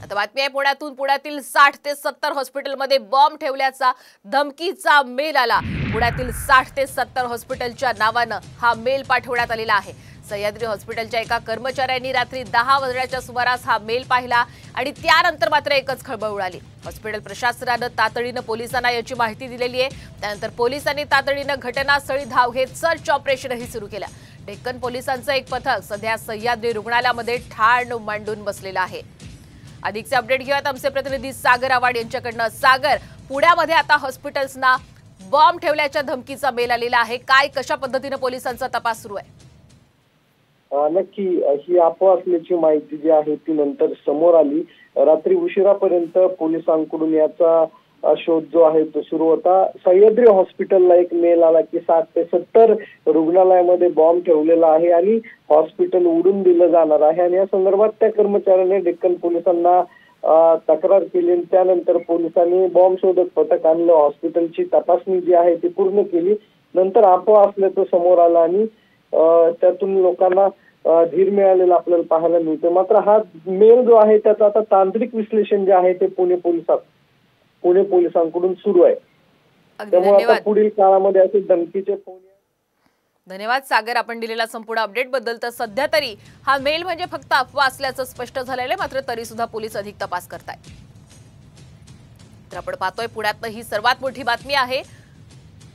आता बातमी आहे पुण्यातून। पुण्यातील 60 ते 70 हॉस्पिटलमध्ये बॉम्ब ठेवल्याचा धमकीचा मेल आला। पुण्यातील 60 ते 70 हॉस्पिटलच्या नावाने हा मेल पाठवण्यात आलेला आहे। सह्याद्री हॉस्पिटलच्या एका कर्मचाऱ्यांनी रात्री 10 वाजण्याच्या सुमारास हा मेल पाहिला आणि त्यानंतर मात्र एकच खळबळ उडाली। हॉस्पिटल प्रशासनाने तातडीने पोलिसांना याची माहिती दिलेली आहे। त्यानंतर पोलिसांनी तातडीने घटनास्थळी धाव घेत सर्च ऑपरेशनही सुरू केलं। डेक्कन पोलिसांचं एक पथक सध्या सह्याद्री रुग्णालयामध्ये ठाण मांडून बसलेलं आहे। अधिकचे अपडेट घेऊयात आमचे प्रतिनिधी सागर आवाड यांच्याकडनं। सागर, पुण्यामध्ये आता हॉस्पिटल्सना बॉम्ब ठेवल्याच्या धमकीचा मेल आलेला आहे। काय कशा पद्धतीने पोलिसांचा तपास सुरू आहे? नक्की ही अफवा असल्याची माहिती जी आहे ती नंतर समोर आली। रात्री उशिरापर्यंत पोलिसांकडून याचा शोध जो आहे तो सुरू होता। सह्याद्री हॉस्पिटलला एक मेल आला की 60 ते 70 रुग्णालयामध्ये बॉम्ब ठेवलेला आहे आणि हॉस्पिटल उडून दिलं जाणार आहे आणि या संदर्भात त्या कर्मचाऱ्याने डेक्कन पोलिसांना तक्रार केली। त्यानंतर पोलिसांनी बॉम्ब शोधक पथक आणलं। हॉस्पिटलची तपासणी जी आहे ती पूर्ण केली। नंतर अफवा असल्याचं समोर आलं आणि त्यातून लोकांना धीर मिळालेला आपल्याला पाहायला मिळतो। मात्र हा मेल जो आहे त्याचा आता तांत्रिक विश्लेषण जे आहे ते पुणे पोलिसांकडून सुरू आहे। त्यामुळे आता पुढील काळामध्ये असे धमकीचे फोन। धन्यवाद सागर, आपण दिलेला संपूर्ण अपडेट बद्दल। तर सध्या तरी हा मेल म्हणजे फक्त अफवा असल्याचं स्पष्ट झालेलं आहे, मात्र तरी सुद्धा पोलीस अधिक तपास करतायत। तर आपण पाहतोय पुण्यात ही सर्वात मोठी बातमी आहे।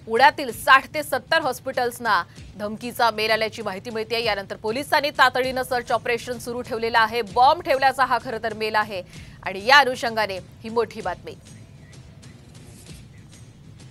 पुण्यातील 60 ते 70 हॉस्पिटल्सना धमकीचा मेल आल्याची माहिती मिळते। यानंतर पोलिसांनी तातडीने सर्च ऑपरेशन सुरू ठेवलेलं आहे। बॉम्ब ठेवल्याचा हा खरं तर मेल आहे आणि या अनुषंगाने ही मोठी बातमी।